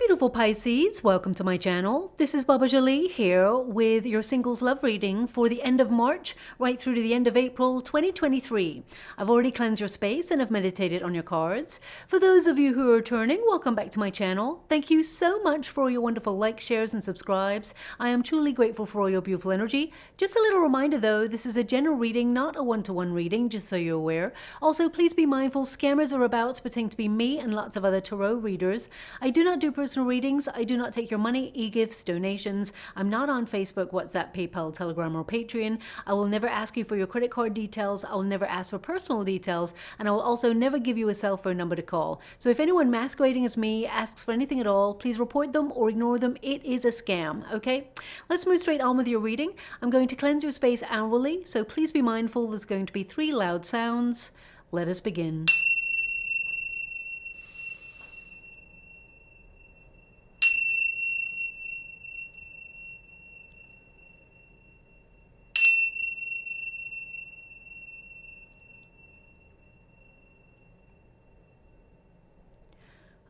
beautiful Pisces, welcome to my channel. This is Baba Jolie here with your singles love reading for the end of March right through to the end of April 2023. I've already cleansed your space and have meditated on your cards. For those of you who are returning, welcome back to my channel. Thank you so much for all your wonderful likes, shares and subscribes. I am truly grateful for all your beautiful energy. Just a little reminder though, this is a general reading, not a one-to-one reading, just so you're aware. Also, please be mindful, scammers are about pretending to be me and lots of other tarot readers. I do not do personal readings. I do not take your money, e-gifts, donations. I'm not on Facebook, WhatsApp, PayPal, Telegram, or Patreon. I will never ask you for your credit card details. I will never ask for personal details. And I will also never give you a cell phone number to call. So if anyone masquerading as me asks for anything at all, please report them or ignore them. It is a scam, okay? Let's move straight on with your reading. I'm going to cleanse your space hourly, so please be mindful. There's going to be 3 loud sounds. Let us begin.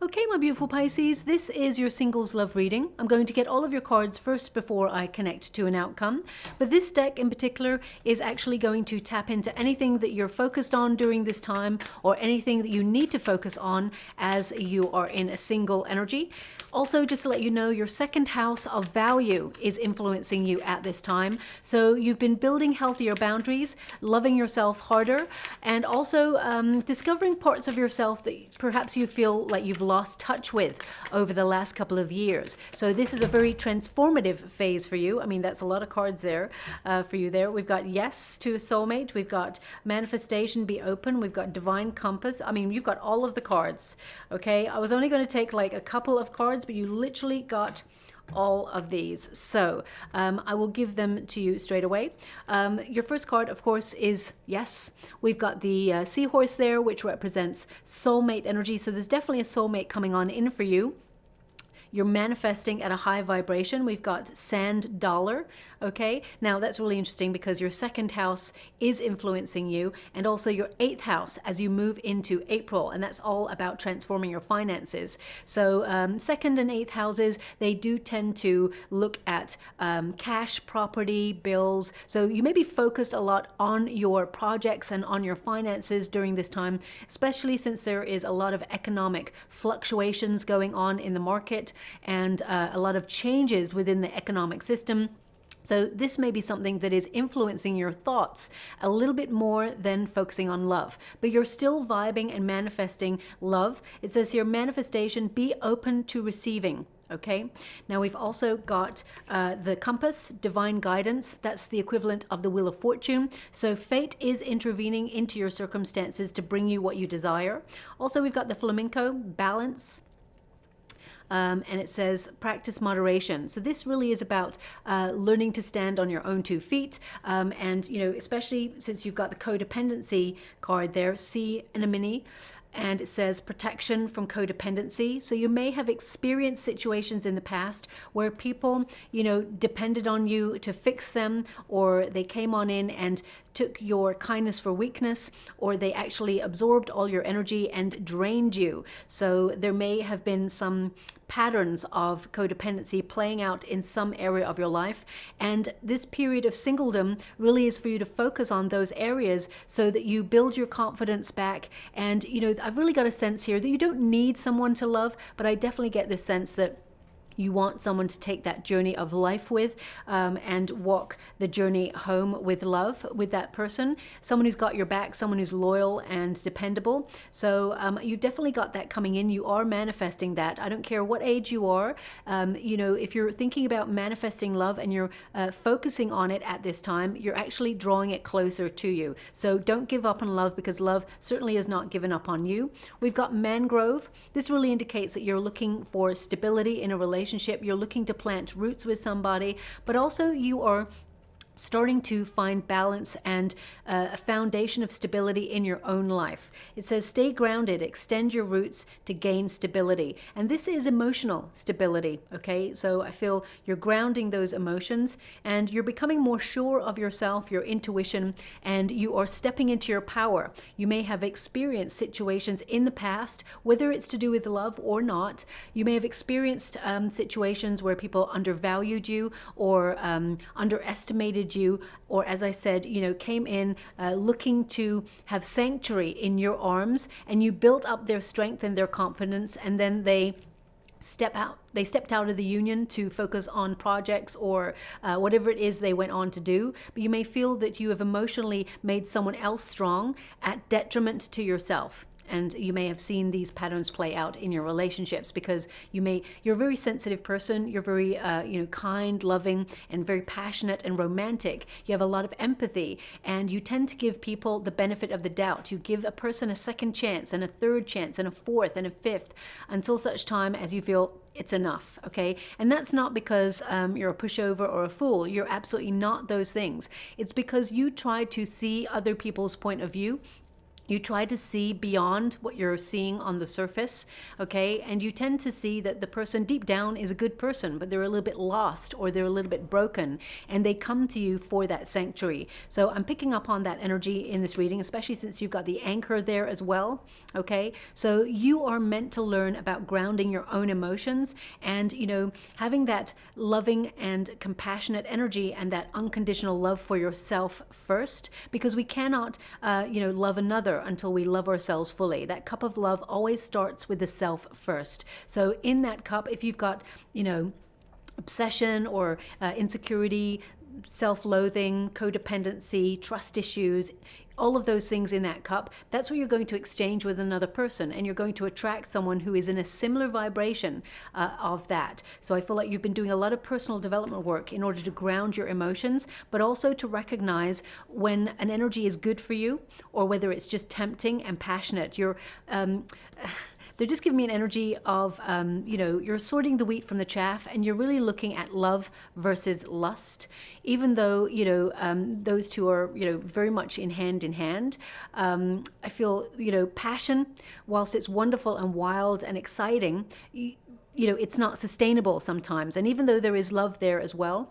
Okay, my beautiful Pisces, this is your singles love reading. I'm going to get all of your cards first before I connect to an outcome. But this deck in particular is actually going to tap into anything that you're focused on during this time or anything that you need to focus on as you are in a single energy. Also, just to let you know, your second house of value is influencing you at this time. So you've been building healthier boundaries, loving yourself harder, and also discovering parts of yourself that perhaps you feel like you've lost touch with over the last couple of years. So this is a very transformative phase for you. I mean, that's a lot of cards there for you there. We've got yes to a soulmate. We've got manifestation, be open. We've got divine compass. I mean, you've got all of the cards. Okay, I was only going to take like a couple of cards, but you literally got all of these. So I will give them to you straight away. Your first card, of course, is yes. We've got the seahorse there, which represents soulmate energy. So there's definitely a soulmate coming on in for you. You're manifesting at a high vibration. We've got sand dollar. Okay, now that's really interesting because your second house is influencing you, and also your 8th house as you move into April, and that's all about transforming your finances. So second and 8th houses, they do tend to look at cash, property, bills. So you may be focused a lot on your projects and on your finances during this time, especially since there is a lot of economic fluctuations going on in the market and a lot of changes within the economic system. So this may be something that is influencing your thoughts a little bit more than focusing on love, but you're still vibing and manifesting love. It says here, manifestation, be open to receiving. Okay, now we've also got the compass, divine guidance. That's the equivalent of the wheel of fortune. So fate is intervening into your circumstances to bring you what you desire. Also, we've got the flamenco, balance. And it says practice moderation. So this really is about learning to stand on your own 2 feet. And, you know, especially since you've got the codependency card there, C and a mini. And it says protection from codependency. So you may have experienced situations in the past where people, you know, depended on you to fix them, or they came on in and took your kindness for weakness, or they actually absorbed all your energy and drained you. So there may have been some patterns of codependency playing out in some area of your life. And this period of singledom really is for you to focus on those areas so that you build your confidence back. And, you know, I've really got a sense here that you don't need someone to love, but I definitely get this sense that you want someone to take that journey of life with and walk the journey home with love with that person. Someone who's got your back, someone who's loyal and dependable. So you've definitely got that coming in. You are manifesting that. I don't care what age you are. You know, if you're thinking about manifesting love and you're focusing on it at this time, you're actually drawing it closer to you. So don't give up on love, because love certainly is not given up on you. We've got mangrove. This really indicates that you're looking for stability in a relationship. You're looking to plant roots with somebody, but also you are starting to find balance and a foundation of stability in your own life. It says, stay grounded, extend your roots to gain stability. And this is emotional stability, okay? So I feel you're grounding those emotions and you're becoming more sure of yourself, your intuition, and you are stepping into your power. You may have experienced situations in the past, whether it's to do with love or not. You may have experienced situations where people undervalued you or underestimated you, or as I said, came in looking to have sanctuary in your arms, and you built up their strength and their confidence, and then they stepped out of the union to focus on projects or whatever it is they went on to do. But you may feel that you have emotionally made someone else strong at detriment to yourself. And you may have seen these patterns play out in your relationships because you're a very sensitive person. You're very, kind, loving, and very passionate and romantic. You have a lot of empathy, and you tend to give people the benefit of the doubt. You give a person a second chance and a third chance and a fourth and a fifth until such time as you feel it's enough, okay? And that's not because you're a pushover or a fool. You're absolutely not those things. It's because you try to see other people's point of view. You try to see beyond what you're seeing on the surface, okay? And you tend to see that the person deep down is a good person, but they're a little bit lost or they're a little bit broken, and they come to you for that sanctuary. So I'm picking up on that energy in this reading, especially since you've got the anchor there as well, okay? So you are meant to learn about grounding your own emotions and, having that loving and compassionate energy and that unconditional love for yourself first, because we cannot, love another until we love ourselves fully. That cup of love always starts with the self first. So in that cup, if you've got, obsession or insecurity, self-loathing, codependency, trust issues, all of those things in that cup, that's what you're going to exchange with another person, and you're going to attract someone who is in a similar vibration of that. So I feel like you've been doing a lot of personal development work in order to ground your emotions, but also to recognize when an energy is good for you or whether it's just tempting and passionate. They're just giving me an energy of, you're sorting the wheat from the chaff, and you're really looking at love versus lust, even though, those two are, very much in hand. I feel, passion, whilst it's wonderful and wild and exciting, it's not sustainable sometimes. And even though there is love there as well,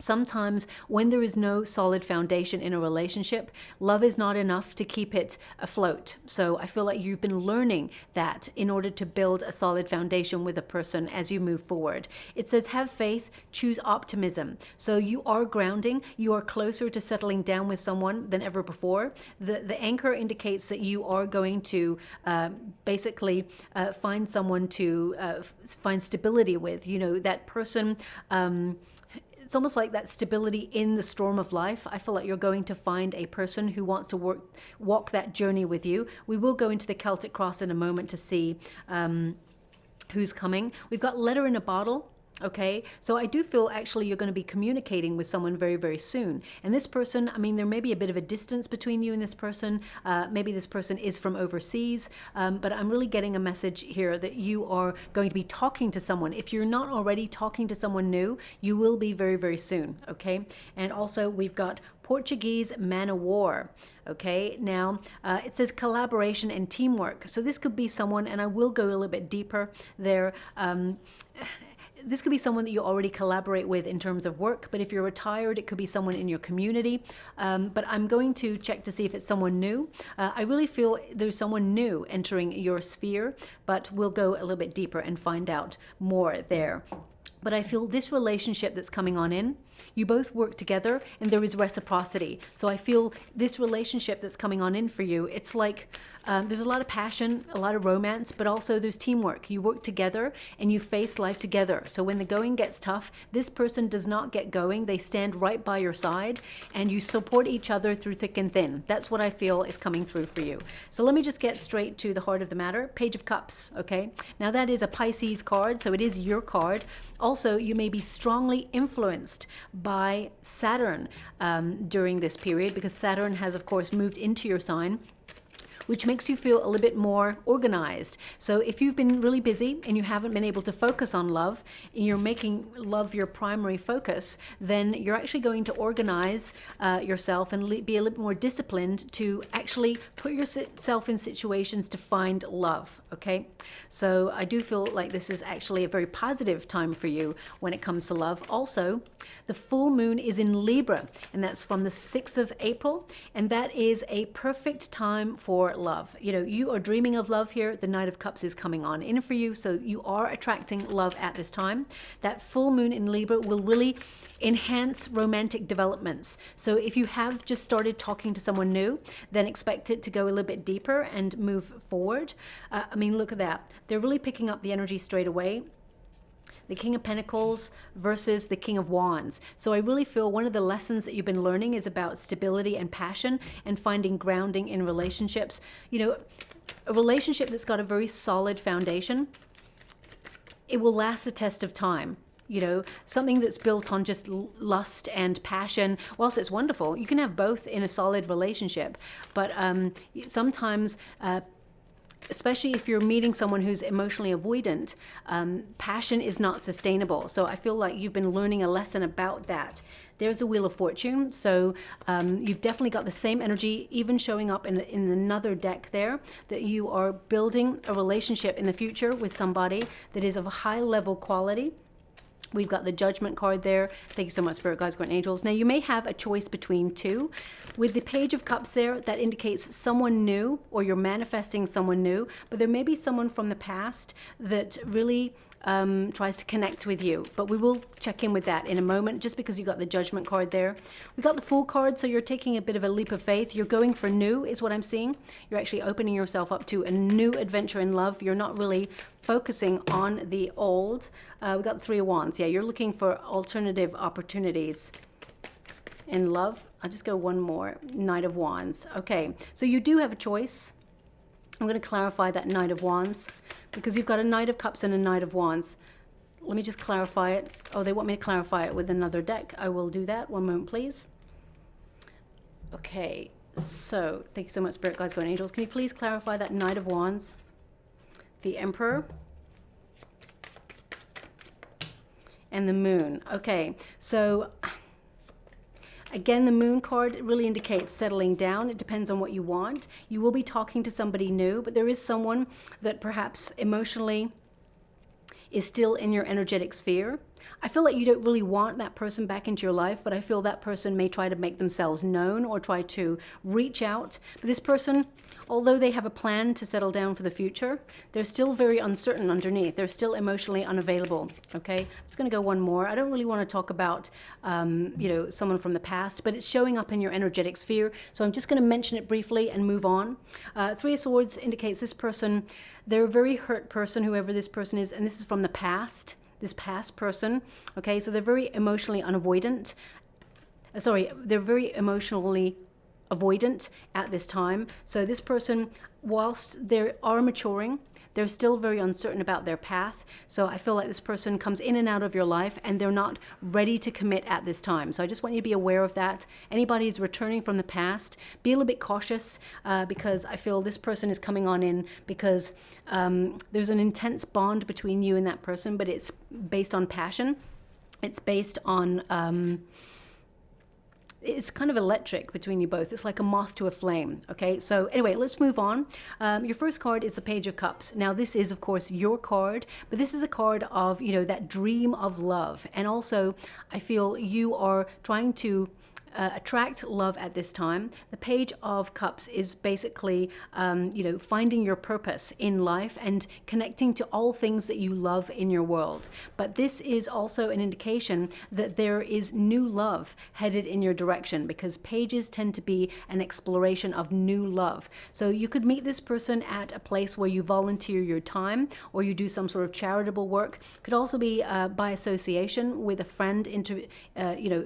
sometimes when there is no solid foundation in a relationship, love is not enough to keep it afloat. So I feel like you've been learning that in order to build a solid foundation with a person as you move forward. It says, have faith, choose optimism. So you are grounding, you are closer to settling down with someone than ever before. The anchor indicates that you are going to basically find someone to find stability with, that person. It's almost like that stability in the storm of life. I feel like you're going to find a person who wants to walk that journey with you. We will go into the Celtic cross in a moment to see who's coming. We've got letter in a bottle. Okay, so I do feel actually you're going to be communicating with someone very, very soon. And this person, there may be a bit of a distance between you and this person. Maybe this person is from overseas, but I'm really getting a message here that you are going to be talking to someone. If you're not already talking to someone new, you will be very, very soon. Okay, and also we've got Portuguese man of war. Okay, now it says collaboration and teamwork. So this could be someone, and I will go a little bit deeper there. This could be someone that you already collaborate with in terms of work, but if you're retired, it could be someone in your community. But I'm going to check to see if it's someone new. I really feel there's someone new entering your sphere, but we'll go a little bit deeper and find out more there. But I feel this relationship that's coming on in, you both work together and there is reciprocity. So I feel this relationship that's coming on in for you, it's like there's a lot of passion, a lot of romance, but also there's teamwork. You work together and you face life together. So when the going gets tough, this person does not get going. They stand right by your side and you support each other through thick and thin. That's what I feel is coming through for you. So let me just get straight to the heart of the matter. Page of Cups, okay? Now that is a Pisces card, so it is your card. Also, you may be strongly influenced by Saturn during this period, because Saturn has, of course, moved into your sign, which makes you feel a little bit more organized. So if you've been really busy and you haven't been able to focus on love, and you're making love your primary focus, then you're actually going to organize yourself and be a little bit more disciplined to actually put yourself in situations to find love, okay? So I do feel like this is actually a very positive time for you when it comes to love. Also, the full moon is in Libra, and that's from the 6th of April, and that is a perfect time for love. You know, you are dreaming of love here. The Knight of Cups is coming on in for you, so you are attracting love at this time. That full moon in Libra will really enhance romantic developments. So if you have just started talking to someone new, then expect it to go a little bit deeper and move forward. I mean, look at that. They're really picking up the energy straight away. The King of Pentacles versus the King of Wands. So I really feel one of the lessons that you've been learning is about stability and passion and finding grounding in relationships. You know, a relationship that's got a very solid foundation, it will last the test of time. You know, something that's built on just lust and passion, whilst it's wonderful, you can have both in a solid relationship. But sometimes especially if you're meeting someone who's emotionally avoidant, passion is not sustainable. So I feel like you've been learning a lesson about that. There's the Wheel of Fortune. So you've definitely got the same energy, even showing up in another deck there, that you are building a relationship in the future with somebody that is of a high level quality. We've got the Judgment card there. Thank you so much, Spirit Guides, Guardian Angels. Now, you may have a choice between two. With the Page of Cups there, that indicates someone new, or you're manifesting someone new. But there may be someone from the past that really tries to connect with you. But we will check in with that in a moment, just because you got the Judgment card there. We got the Fool card, so you're taking a bit of a leap of faith. You're going for new, is what I'm seeing. You're actually opening yourself up to a new adventure in love. You're not really focusing on the old. We got the Three of Wands. Yeah, you're looking for alternative opportunities in love. I'll just go one more. Knight of Wands. Okay, so you do have a choice. I'm going to clarify that Knight of Wands, because you've got a Knight of Cups and a Knight of Wands. Let me just clarify it. Oh, they want me to clarify it with another deck. I will do that. One moment, please. Okay, so thank you so much, Spirit Guides, Guardian Angels. Can you please clarify that Knight of Wands, the Emperor, and the Moon? Okay, so again, the Moon card really indicates settling down. It depends on what you want. You will be talking to somebody new, but there is someone that perhaps emotionally is still in your energetic sphere. I feel like you don't really want that person back into your life, but I feel that person may try to make themselves known or try to reach out. But this person, although they have a plan to settle down for the future, they're still very uncertain underneath. They're still emotionally unavailable. Okay, I'm just going to go one more. I don't really want to talk about, you know, someone from the past, but it's showing up in your energetic sphere. So I'm just going to mention it briefly and move on. Three of Swords indicates this person, they're a very hurt person, whoever this person is, and this is from the past. This past person, okay, so they're very emotionally unavoidant. They're very emotionally avoidant at this time. So this person, whilst they are maturing, they're still very uncertain about their path. So I feel like this person comes in and out of your life and they're not ready to commit at this time. So I just want you to be aware of that. Anybody who's returning from the past, be a little bit cautious because I feel this person is coming on in because there's an intense bond between you and that person, but it's based on passion. It's based on it's kind of electric between you both. It's like a moth to a flame. Okay, so anyway, let's move on. Your first card is the Page of Cups. Now this is of course your card, but this is a card of, you know, that dream of love. And also I feel you are trying to attract love at this time. The Page of Cups is basically, you know, finding your purpose in life and connecting to all things that you love in your world. But this is also an indication that there is new love headed in your direction, because pages tend to be an exploration of new love. So you could meet this person at a place where you volunteer your time or you do some sort of charitable work. Could also be by association with a friend, you know,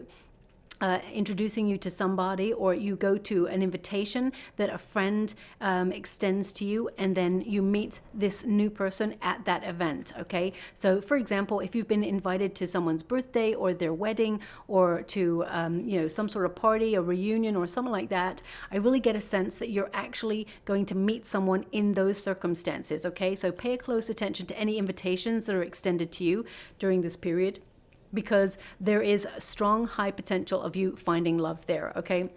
introducing you to somebody, or you go to an invitation that a friend extends to you, and then you meet this new person at that event. Okay, so for example, if you've been invited to someone's birthday or their wedding, or to some sort of party, a reunion or something like that, I really get a sense that you're actually going to meet someone in those circumstances. Okay, so pay close attention to any invitations that are extended to you during this period, because there is a strong high potential of you finding love there. Okay,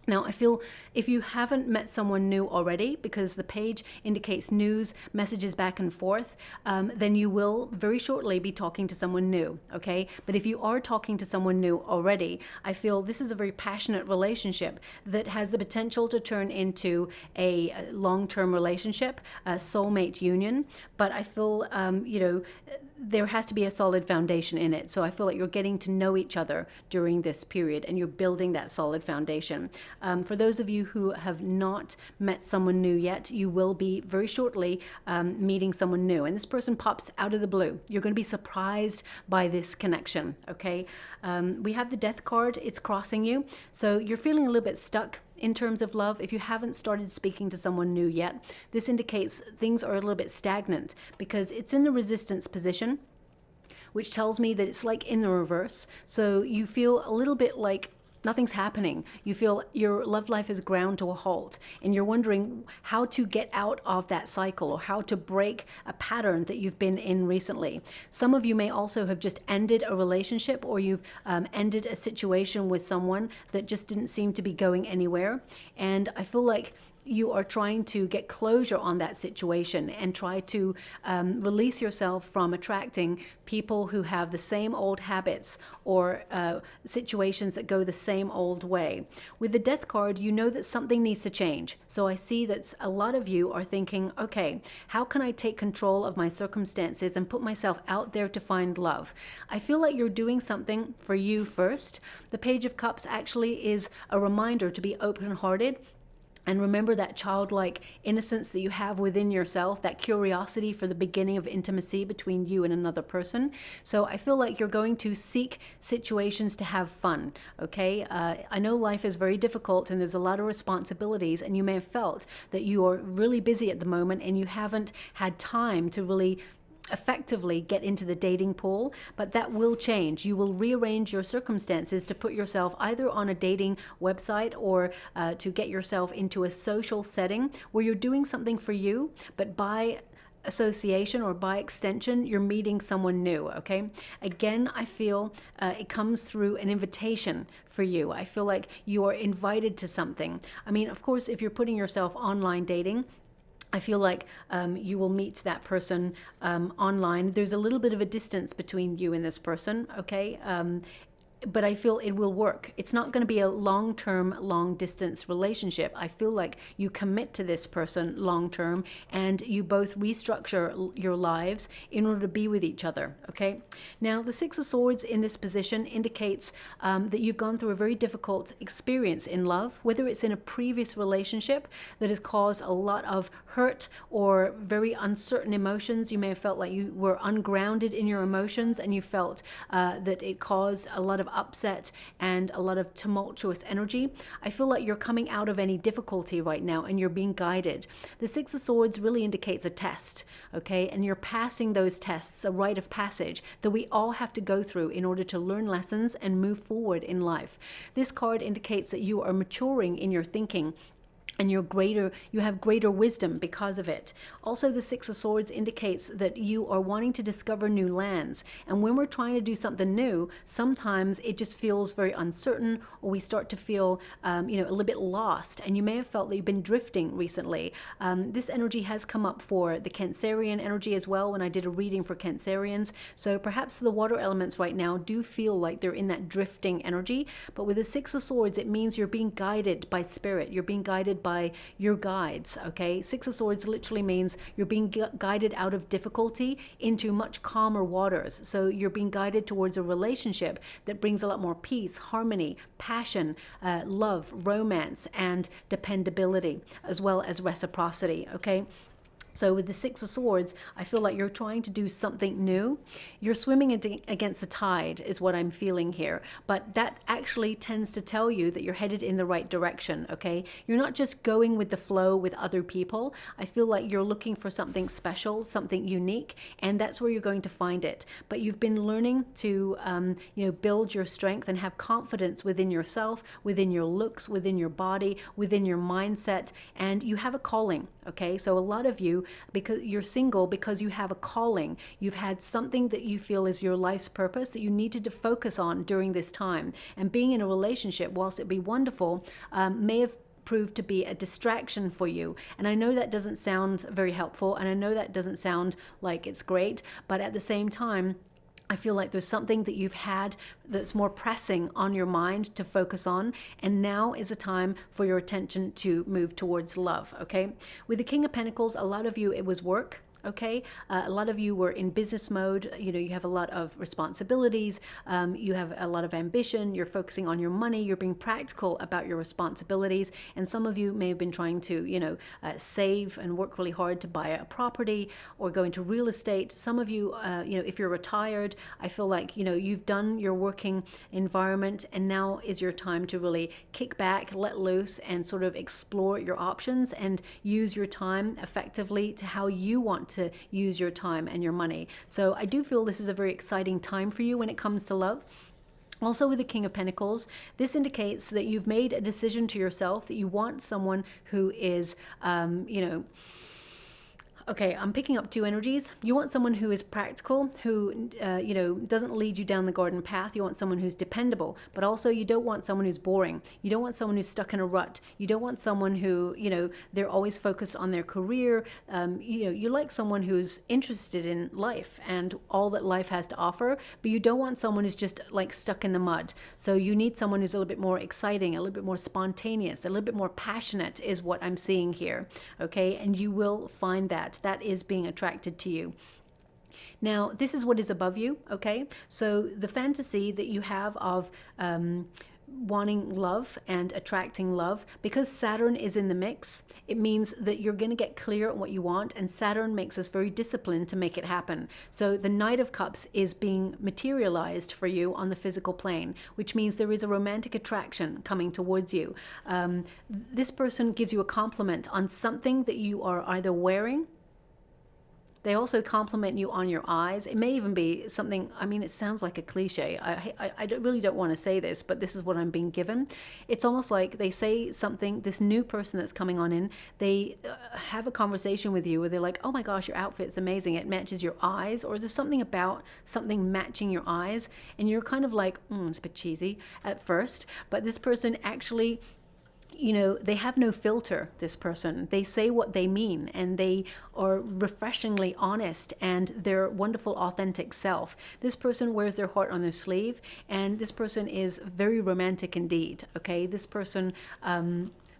now I feel if you haven't met someone new already, because the page indicates news, messages back and forth, then you will very shortly be talking to someone new. Okay, but if you are talking to someone new already, I feel this is a very passionate relationship that has the potential to turn into a long-term relationship, a soulmate union. But I feel there has to be a solid foundation in it. So I feel like you're getting to know each other during this period, and you're building that solid foundation. For those of you who have not met someone new yet, you will be very shortly meeting someone new, and this person pops out of the blue. You're going to be surprised by this connection. Okay, we have the Death card. It's crossing you, so you're feeling a little bit stuck in terms of love. If you haven't started speaking to someone new yet, this indicates things are a little bit stagnant, because it's in the resistance position, which tells me that it's like in the reverse. So you feel a little bit like nothing's happening. You feel your love life is ground to a halt, and you're wondering how to get out of that cycle, or how to break a pattern that you've been in recently. Some of you may also have just ended a relationship, or you've ended a situation with someone that just didn't seem to be going anywhere. And I feel like you are trying to get closure on that situation, and try to release yourself from attracting people who have the same old habits, or situations that go the same old way. With the Death card, you know that something needs to change. So I see that a lot of you are thinking, okay, how can I take control of my circumstances and put myself out there to find love? I feel like you're doing something for you first. The Page of Cups actually is a reminder to be open-hearted, and remember that childlike innocence that you have within yourself, that curiosity for the beginning of intimacy between you and another person. So I feel like you're going to seek situations to have fun, okay? I know life is very difficult, and there's a lot of responsibilities, and you may have felt that you are really busy at the moment, and you haven't had time to really effectively get into the dating pool, but that will change. You will rearrange your circumstances to put yourself either on a dating website, or to get yourself into a social setting where you're doing something for you, but by association or by extension, you're meeting someone new. Okay, again, I feel it comes through an invitation for you. I feel like you are invited to something. I mean, of course, if you're putting yourself online dating, I feel like you will meet that person online. There's a little bit of a distance between you and this person, okay? But I feel it will work. It's not going to be a long-term, long-distance relationship. I feel like you commit to this person long-term, and you both restructure your lives in order to be with each other, okay? Now, the Six of Swords in this position indicates that you've gone through a very difficult experience in love, whether it's in a previous relationship that has caused a lot of hurt or very uncertain emotions. You may have felt like you were ungrounded in your emotions, and you felt that it caused a lot of upset and a lot of tumultuous energy. I feel like you're coming out of any difficulty right now, and you're being guided. The Six of Swords really indicates a test, okay? And you're passing those tests, a rite of passage that we all have to go through in order to learn lessons and move forward in life. This card indicates that you are maturing in your thinking, and you have greater wisdom because of it. Also, the Six of Swords indicates that you are wanting to discover new lands. And when we're trying to do something new, sometimes it just feels very uncertain, or we start to feel, a little bit lost. And you may have felt that you've been drifting recently. This energy has come up for the Cancerian energy as well when I did a reading for Cancerians. So perhaps the water elements right now do feel like they're in that drifting energy. But with the Six of Swords, it means you're being guided by spirit. You're being guided by your guides, okay? Six of Swords literally means you're being guided out of difficulty into much calmer waters. So you're being guided towards a relationship that brings a lot more peace, harmony, passion, love, romance, and dependability, as well as reciprocity, okay? So with the Six of Swords, I feel like you're trying to do something new. You're swimming against the tide is what I'm feeling here. But that actually tends to tell you that you're headed in the right direction, okay? You're not just going with the flow with other people. I feel like you're looking for something special, something unique, and that's where you're going to find it. But you've been learning to, build your strength and have confidence within yourself, within your looks, within your body, within your mindset, and you have a calling, okay? So a lot of you, because you're single, because you have a calling, you've had something that you feel is your life's purpose that you needed to focus on during this time. And being in a relationship, whilst it be wonderful, may have proved to be a distraction for you. And I know that doesn't sound very helpful, and I know that doesn't sound like it's great, but at the same time, I feel like there's something that you've had that's more pressing on your mind to focus on, and now is a time for your attention to move towards love, okay? With the King of Pentacles, a lot of you, it was work. Okay, a lot of you were in business mode. You have a lot of responsibilities. You have a lot of ambition. You're focusing on your money. You're being practical about your responsibilities. And some of you may have been trying to, save and work really hard to buy a property or go into real estate. Some of you, if you're retired, I feel like, you've done your working environment, and now is your time to really kick back, let loose, and sort of explore your options and use your time effectively to how you want to use your time and your money. So I do feel this is a very exciting time for you when it comes to love. Also with the King of Pentacles, this indicates that you've made a decision to yourself that you want someone who is, okay, I'm picking up two energies. You want someone who is practical, who, doesn't lead you down the garden path. You want someone who's dependable, but also you don't want someone who's boring. You don't want someone who's stuck in a rut. You don't want someone who, they're always focused on their career. You like someone who's interested in life and all that life has to offer, but you don't want someone who's just like stuck in the mud. So you need someone who's a little bit more exciting, a little bit more spontaneous, a little bit more passionate is what I'm seeing here, okay? And you will find that. That is being attracted to you. Now, this is what is above you, okay? So the fantasy that you have of wanting love and attracting love, because Saturn is in the mix, it means that you're going to get clear on what you want, and Saturn makes us very disciplined to make it happen. So the Knight of Cups is being materialized for you on the physical plane, which means there is a romantic attraction coming towards you. This person gives you a compliment on something that you are either wearing. They also compliment you on your eyes. It may even be something, it sounds like a cliche. I really don't want to say this, but this is what I'm being given. It's almost like they say something, this new person that's coming on in, they have a conversation with you where they're like, oh my gosh, your outfit's amazing. It matches your eyes. Or there's something about something matching your eyes. And you're kind of like, it's a bit cheesy at first. But this person actually, they have no filter, this person. They say what they mean, and they are refreshingly honest, and their wonderful, authentic self. This person wears their heart on their sleeve, and this person is very romantic indeed, okay? This person,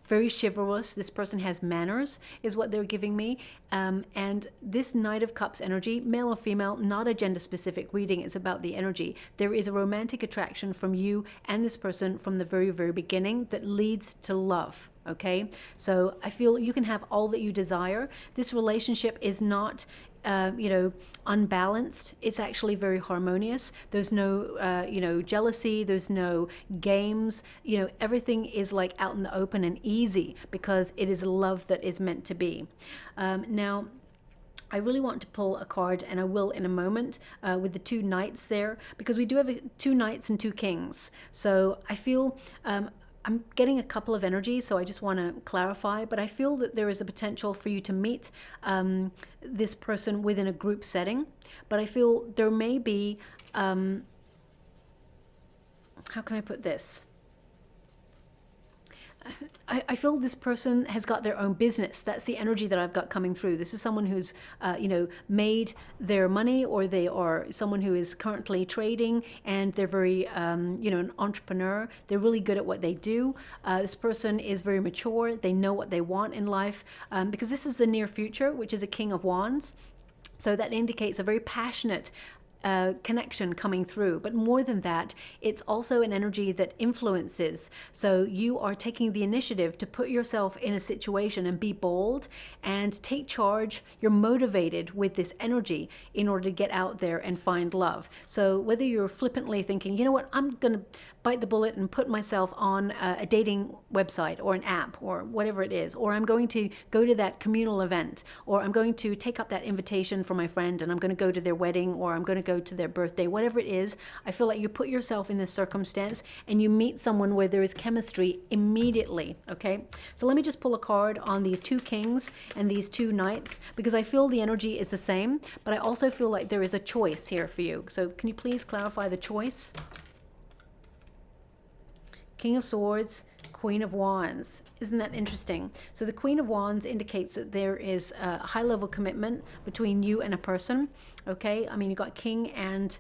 very chivalrous. This person has manners, is what they're giving me. And this Knight of Cups energy, male or female, not a gender-specific reading. It's about the energy. There is a romantic attraction from you and this person from the very, very beginning that leads to love. Okay, so I feel you can have all that you desire. This relationship is not unbalanced. It's actually very harmonious. There's no, jealousy. There's no games. Everything is like out in the open and easy because it is love that is meant to be. Now, I really want to pull a card, and I will in a moment, with the two knights there, because we do have two knights and two kings. So I feel I'm getting a couple of energies, so I just want to clarify, but I feel that there is a potential for you to meet this person within a group setting, but I feel there may be, how can I put this? I feel this person has got their own business. That's the energy that I've got coming through. This is someone who's, made their money, or they are someone who is currently trading, and they're very, an entrepreneur. They're really good at what they do. This person is very mature. They know what they want in life, because this is the near future, which is a King of Wands. So that indicates a very passionate connection coming through. But more than that, it's also an energy that influences. So you are taking the initiative to put yourself in a situation and be bold and take charge. You're motivated with this energy in order to get out there and find love. So whether you're flippantly thinking, you know what, I'm going to bite the bullet and put myself on a dating website or an app or whatever it is, or I'm going to go to that communal event, or I'm going to take up that invitation for my friend and I'm going to go to their wedding, or I'm going to go to their birthday, whatever it is, I feel like you put yourself in this circumstance and you meet someone where there is chemistry immediately, okay? So let me just pull a card on these two kings and these two knights, because I feel the energy is the same, but I also feel like there is a choice here for you. So can you please clarify the choice? King of Swords, Queen of Wands. Isn't that interesting? So the Queen of Wands indicates that there is a high level commitment between you and a person. Okay, I mean, you got King and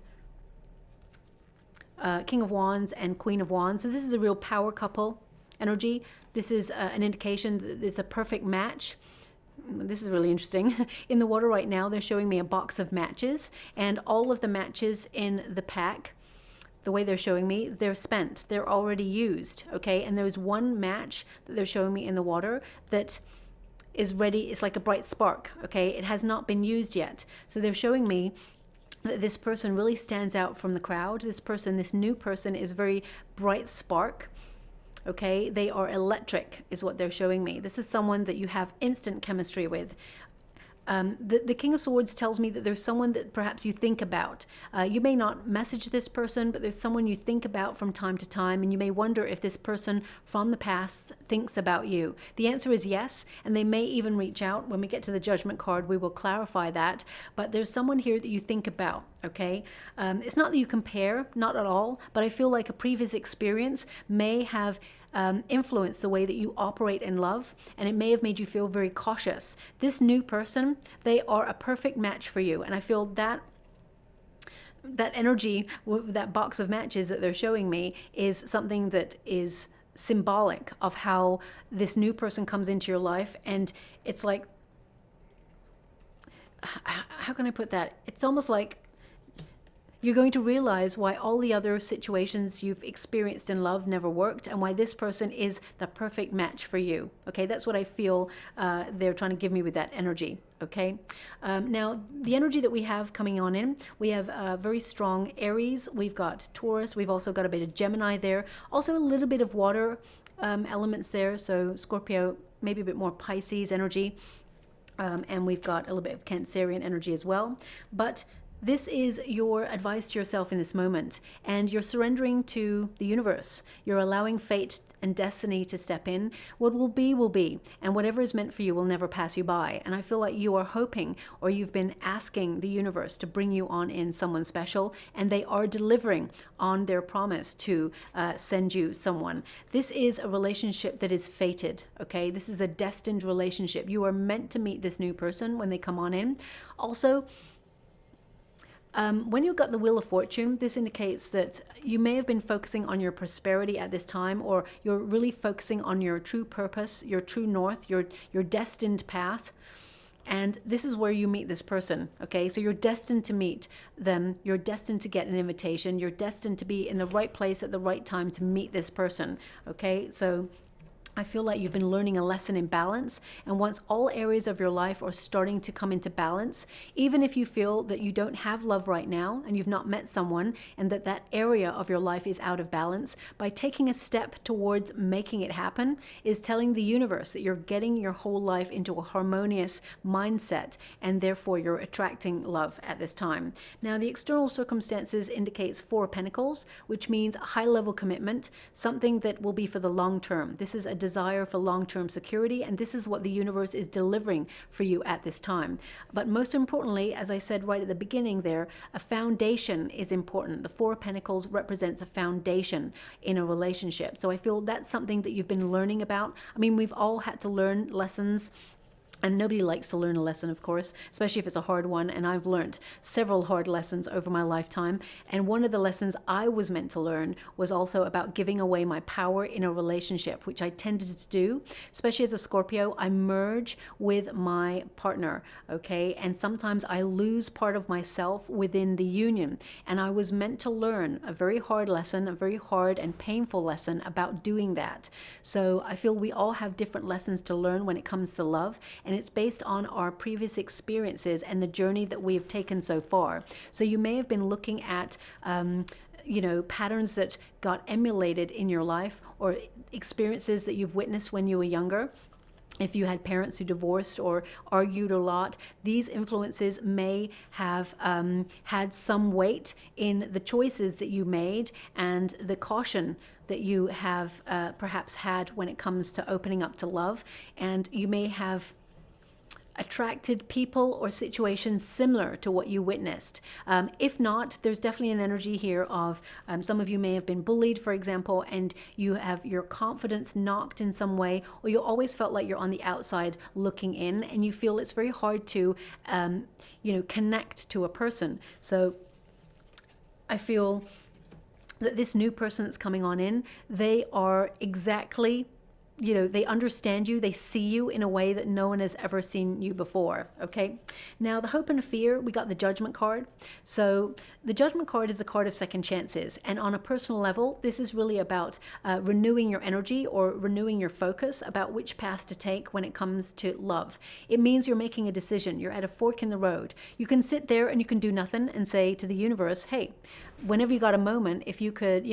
King of Wands and Queen of Wands. So this is a real power couple energy. This is an indication that it's a perfect match. This is really interesting. In the water right now, they're showing me a box of matches, and all of the matches in the pack, the way they're showing me, they're spent. They're already used, okay? And there's one match that they're showing me in the water that is ready. It's like a bright spark, okay? It has not been used yet. So they're showing me that this person really stands out from the crowd. This person, this new person, is very bright spark, okay? They are electric is what they're showing me. This is someone that you have instant chemistry with. The King of Swords tells me that there's someone that perhaps you think about. You may not message this person, but there's someone you think about from time to time, and you may wonder if this person from the past thinks about you. The answer is yes, and they may even reach out. When we get to the Judgment card, we will clarify that, but there's someone here that you think about, okay? It's not that you compare, not at all, but I feel like a previous experience may have influence the way that you operate in love, and it may have made you feel very cautious. This new person, they are a perfect match for you, and I feel that that energy, that box of matches that they're showing me, is something that is symbolic of how this new person comes into your life. And it's like, how can I put that? It's almost like you're going to realize why all the other situations you've experienced in love never worked, and why this person is the perfect match for you. Okay, that's what I feel they're trying to give me with that energy. Okay, now the energy that we have coming on in, we have very strong Aries, we've got Taurus, we've also got a bit of Gemini there, also a little bit of water elements there, so Scorpio, maybe a bit more Pisces energy, and we've got a little bit of Cancerian energy as well. But this is your advice to yourself in this moment, and you're surrendering to the universe. You're allowing fate and destiny to step in. What will be, and whatever is meant for you will never pass you by. And I feel like you are hoping, or you've been asking the universe to bring you on in someone special, and they are delivering on their promise to send you someone. This is a relationship that is fated, okay? This is a destined relationship. You are meant to meet this new person when they come on in. Also, when you've got the Wheel of Fortune, this indicates that you may have been focusing on your prosperity at this time, or you're really focusing on your true purpose, your true north, your destined path. And this is where you meet this person, okay? So you're destined to meet them. You're destined to get an invitation. You're destined to be in the right place at the right time to meet this person, okay? So I feel like you've been learning a lesson in balance, and once all areas of your life are starting to come into balance, even if you feel that you don't have love right now and you've not met someone, and that area of your life is out of balance, by taking a step towards making it happen is telling the universe that you're getting your whole life into a harmonious mindset, and therefore you're attracting love at this time. Now, the external circumstances indicates 4 of Pentacles, which means high level commitment, something that will be for the long term. This is a desire for long-term security, and this is what the universe is delivering for you at this time. But most importantly, as I said right at the beginning there, a foundation is important. The 4 of Pentacles represents a foundation in a relationship. So I feel that's something that you've been learning about. I mean, we've all had to learn lessons And nobody likes to learn a lesson, of course, especially if it's a hard one. And I've learned several hard lessons over my lifetime. And one of the lessons I was meant to learn was also about giving away my power in a relationship, which I tended to do, especially as a Scorpio. I merge with my partner, okay? And sometimes I lose part of myself within the union. And I was meant to learn a very hard lesson, a very hard and painful lesson about doing that. So I feel we all have different lessons to learn when it comes to love. And it's based on our previous experiences and the journey that we have taken so far. So you may have been looking at patterns that got emulated in your life, or experiences that you've witnessed when you were younger. If you had parents who divorced or argued a lot, these influences may have had some weight in the choices that you made and the caution that you have perhaps had when it comes to opening up to love. And you may have attracted people or situations similar to what you witnessed. If not, there's definitely an energy here of some of you may have been bullied, for example, and you have your confidence knocked in some way, or you always felt like you're on the outside looking in, and you feel it's very hard to connect to a person. So I feel that this new person that's coming on in, they are exactly, they understand you, they see you in a way that no one has ever seen you before, okay? Now, the hope and fear, we got the Judgment card. So the Judgment card is a card of second chances. And on a personal level, this is really about renewing your energy or renewing your focus about which path to take when it comes to love. It means you're making a decision. You're at a fork in the road. You can sit there and you can do nothing and say to the universe, hey, whenever you got a moment, if you could,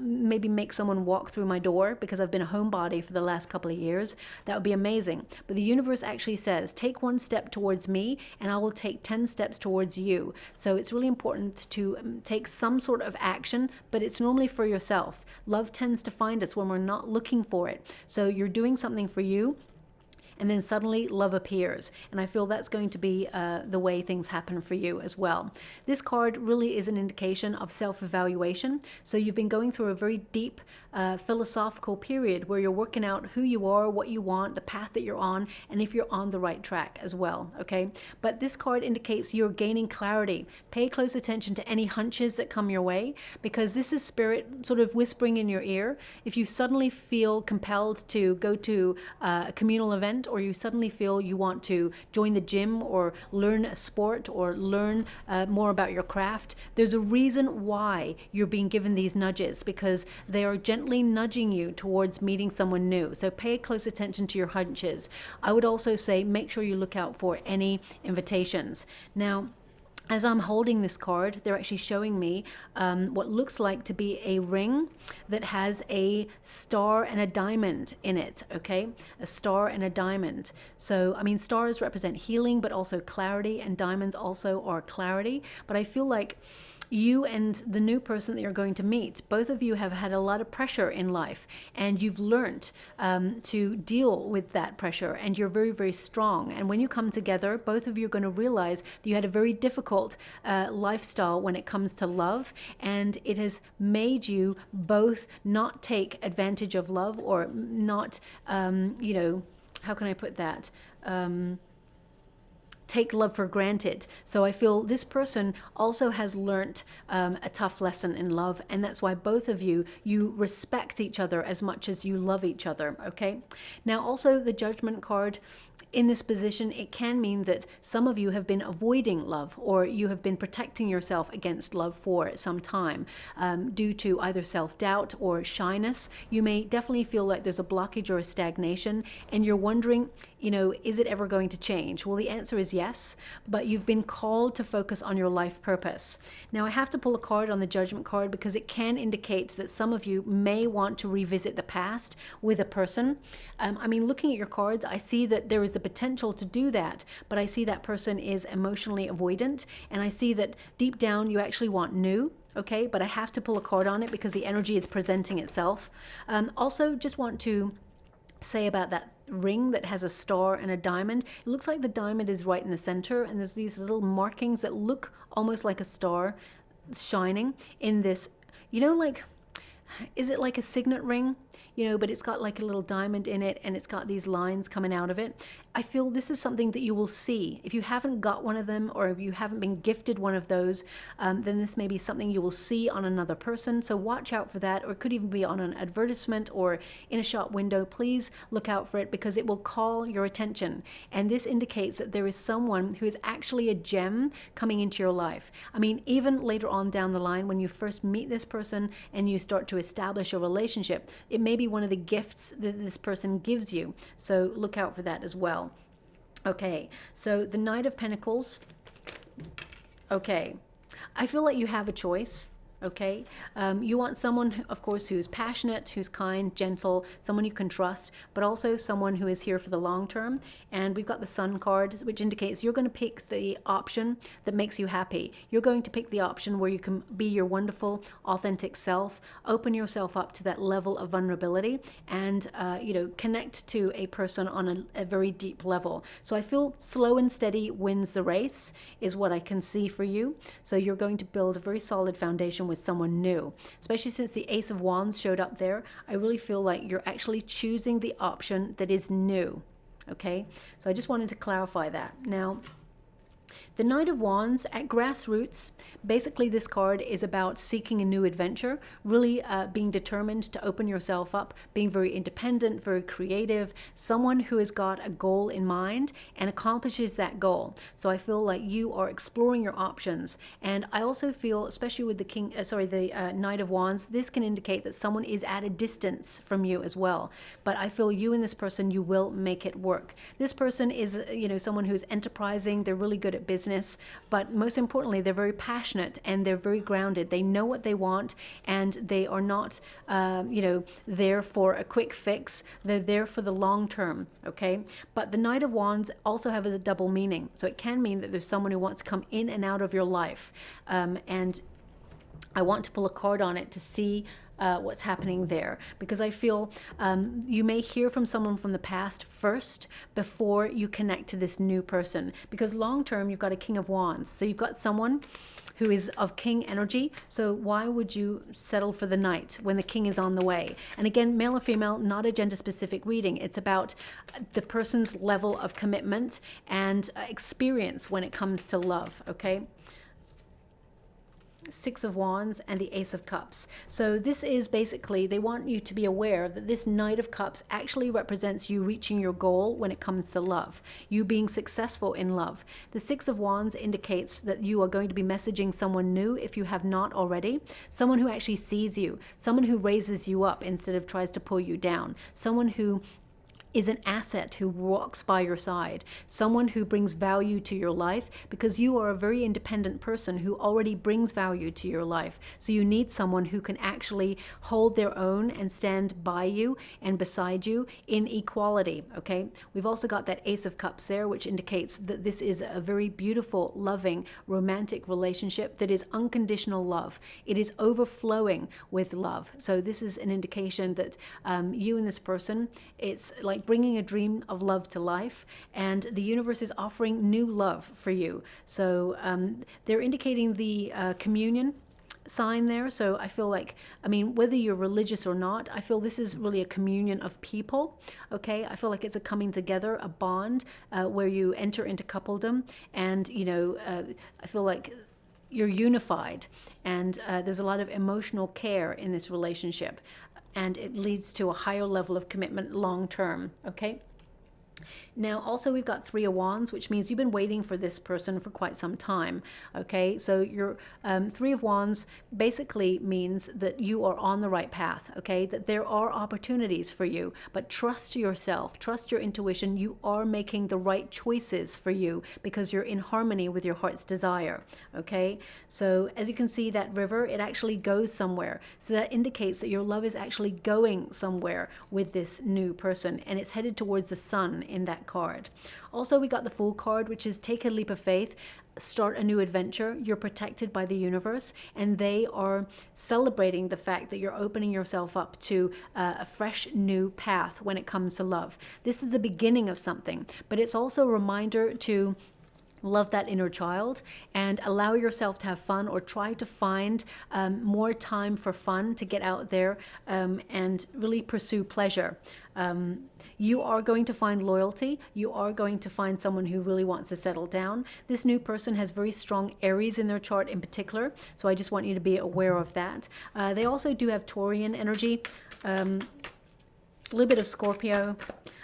maybe make someone walk through my door, because I've been a homebody for the last couple of years, that would be amazing. But the universe actually says, take one step towards me and I will take 10 steps towards you. So it's really important to take some sort of action, but it's normally for yourself. Love tends to find us when we're not looking for it. So you're doing something for you, and then suddenly love appears. And I feel that's going to be the way things happen for you as well. This card really is an indication of self-evaluation. So you've been going through a very deep philosophical period where you're working out who you are, what you want, the path that you're on, and if you're on the right track as well, okay? But this card indicates you're gaining clarity. Pay close attention to any hunches that come your way, because this is spirit sort of whispering in your ear. If you suddenly feel compelled to go to a communal event, or you suddenly feel you want to join the gym or learn a sport or learn more about your craft, there's a reason why you're being given these nudges, because they are gently nudging you towards meeting someone new. So pay close attention to your hunches. I would also say make sure you look out for any invitations. Now, as I'm holding this card, they're actually showing me what looks like to be a ring that has a star and a diamond in it, okay? A star and a diamond. So, I mean, stars represent healing, but also clarity, and diamonds also are clarity. But I feel like you and the new person that you're going to meet, both of you have had a lot of pressure in life, and you've learned to deal with that pressure, and you're very, very strong. And when you come together, both of you are going to realize that you had a very difficult lifestyle when it comes to love, and it has made you both not take advantage of love, or not, how can I put that? Take love for granted. So I feel this person also has learnt a tough lesson in love, and that's why both of you respect each other as much as you love each other, okay? Now also the Judgment card, in this position, it can mean that some of you have been avoiding love, or you have been protecting yourself against love for some time due to either self-doubt or shyness. You may definitely feel like there's a blockage or a stagnation, and you're wondering, is it ever going to change? Well, the answer is yes, but you've been called to focus on your life purpose. Now, I have to pull a card on the Judgment card because it can indicate that some of you may want to revisit the past with a person. Looking at your cards, I see that there is a potential to do that, but I see that person is emotionally avoidant, and I see that deep down you actually want new. Okay, but I have to pull a card on it because the energy is presenting itself. Also, just want to say about that ring that has a star and a diamond. It looks like the diamond is right in the center, and there's these little markings that look almost like a star shining in this, is it like a signet ring? But it's got like a little diamond in it, and it's got these lines coming out of it. I feel this is something that you will see. If you haven't got one of them, or if you haven't been gifted one of those, then this may be something you will see on another person. So watch out for that, or it could even be on an advertisement or in a shop window. Please look out for it, because it will call your attention. And this indicates that there is someone who is actually a gem coming into your life. I mean, even later on down the line, when you first meet this person and you start to establish a relationship, it may be one of the gifts that this person gives you. So look out for that as well. Okay, so the Knight of Pentacles. Okay, I feel like you have a choice. Okay, you want someone, of course, who's passionate, who's kind, gentle, someone you can trust, but also someone who is here for the long term. And we've got the Sun card, which indicates you're going to pick the option that makes you happy. You're going to pick the option where you can be your wonderful, authentic self, open yourself up to that level of vulnerability, and connect to a person on a very deep level. So I feel slow and steady wins the race, is what I can see for you. So you're going to build a very solid foundation with someone new, especially since the Ace of Wands showed up there. I really feel like you're actually choosing the option that is new. Okay, so I just wanted to clarify that. Now, the Knight of Wands at grassroots, basically this card is about seeking a new adventure, really being determined to open yourself up, being very independent, very creative, someone who has got a goal in mind and accomplishes that goal. So I feel like you are exploring your options. And I also feel, especially with the Knight of Wands, this can indicate that someone is at a distance from you as well. But I feel you and this person, you will make it work. This person is, someone who's enterprising, they're really good at business, but most importantly, they're very passionate and they're very grounded. They know what they want, and they are not, there for a quick fix. They're there for the long term, okay? But the Knight of Wands also have a double meaning. So it can mean that there's someone who wants to come in and out of your life. And I want to pull a card on it to see what's happening there, because I feel you may hear from someone from the past first before you connect to this new person, because long term you've got a King of Wands, so you've got someone who is of king energy. So why would you settle for the Knight when the king is on the way? And again, male or female, not a gender specific reading. It's about the person's level of commitment and experience when it comes to love, okay? Six of Wands and the Ace of Cups. So this is basically, they want you to be aware that this Knight of Cups actually represents you reaching your goal when it comes to love, you being successful in love. The Six of Wands indicates that you are going to be messaging someone new, if you have not already, someone who actually sees you, someone who raises you up instead of tries to pull you down, someone who is an asset, who walks by your side, someone who brings value to your life, because you are a very independent person who already brings value to your life. So you need someone who can actually hold their own and stand by you and beside you in equality, okay? We've also got that Ace of Cups there, which indicates that this is a very beautiful, loving, romantic relationship that is unconditional love. It is overflowing with love. So this is an indication that you and this person, it's like bringing a dream of love to life, and the universe is offering new love for you. So they're indicating the communion sign there. So I feel like, whether you're religious or not, I feel this is really a communion of people, okay? I feel like it's a coming together, a bond where you enter into coupledom, and I feel like you're unified, and there's a lot of emotional care in this relationship, and it leads to a higher level of commitment long term, okay? Now, also we've got Three of Wands, which means you've been waiting for this person for quite some time, okay? So your Three of Wands basically means that you are on the right path, okay? That there are opportunities for you, but trust yourself, trust your intuition. You are making the right choices for you because you're in harmony with your heart's desire, okay? So as you can see, that river, it actually goes somewhere. So that indicates that your love is actually going somewhere with this new person, and it's headed towards the sun in that card. Also, we got the Fool card, which is take a leap of faith, start a new adventure. You're protected by the universe, and they are celebrating the fact that you're opening yourself up to a fresh new path when it comes to love. This is the beginning of something, but it's also a reminder to love that inner child, and allow yourself to have fun, or try to find more time for fun, to get out there and really pursue pleasure. You are going to find loyalty. You are going to find someone who really wants to settle down. This new person has very strong Aries in their chart in particular, so I just want you to be aware of that. They also do have Taurian energy, a little bit of Scorpio.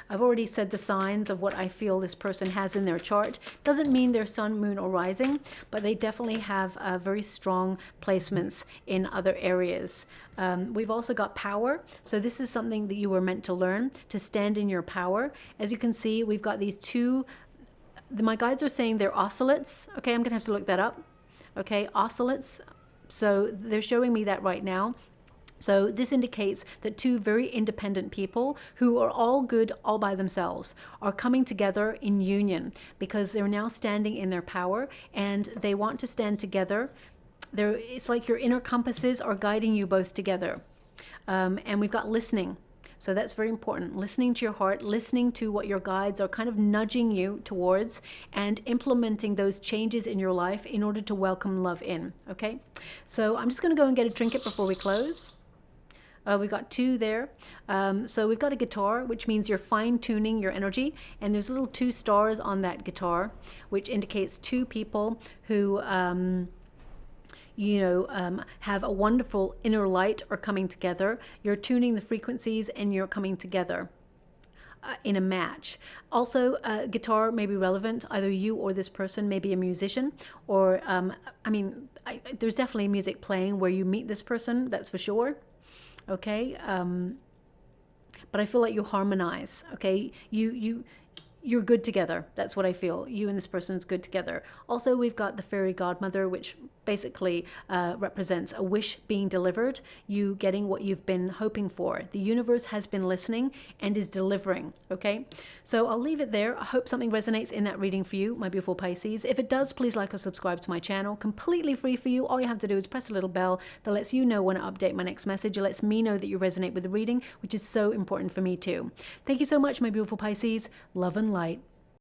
I've already said the signs of what I feel this person has in their chart. Doesn't mean they're sun, moon, or rising, but they definitely have very strong placements in other areas. We've also got power. So this is something that you were meant to learn, to stand in your power. As you can see, we've got these two, my guides are saying they're oscillates. Okay, I'm gonna have to look that up. Okay, oscillates. So they're showing me that right now. So this indicates that two very independent people who are all good all by themselves are coming together in union, because they're now standing in their power and they want to stand together. It's like your inner compasses are guiding you both together. And we've got listening. So that's very important. Listening to your heart, listening to what your guides are kind of nudging you towards, and implementing those changes in your life in order to welcome love in. Okay. So I'm just going to go and get a trinket before we close. We've got two there. So we've got a guitar, which means you're fine-tuning your energy. And there's little 2 stars on that guitar, which indicates 2 people who, have a wonderful inner light, are coming together. You're tuning the frequencies and you're coming together in a match. Also, guitar may be relevant. Either you or this person may be a musician, or, there's definitely music playing where you meet this person, that's for sure. Okay, but I feel like you harmonize. Okay, you're good together. That's what I feel. You and this person's good together. Also, we've got the fairy godmother, which basically represents a wish being delivered, you getting what you've been hoping for. The universe has been listening and is delivering. Okay, so I'll leave it there. I hope something resonates in that reading for you, my beautiful Pisces. If it does, please like or subscribe to my channel. Completely free for you. All you have to do is press a little bell that lets you know when I update my next message. It lets me know that you resonate with the reading, which is so important for me too. Thank you so much, my beautiful Pisces. Love and light.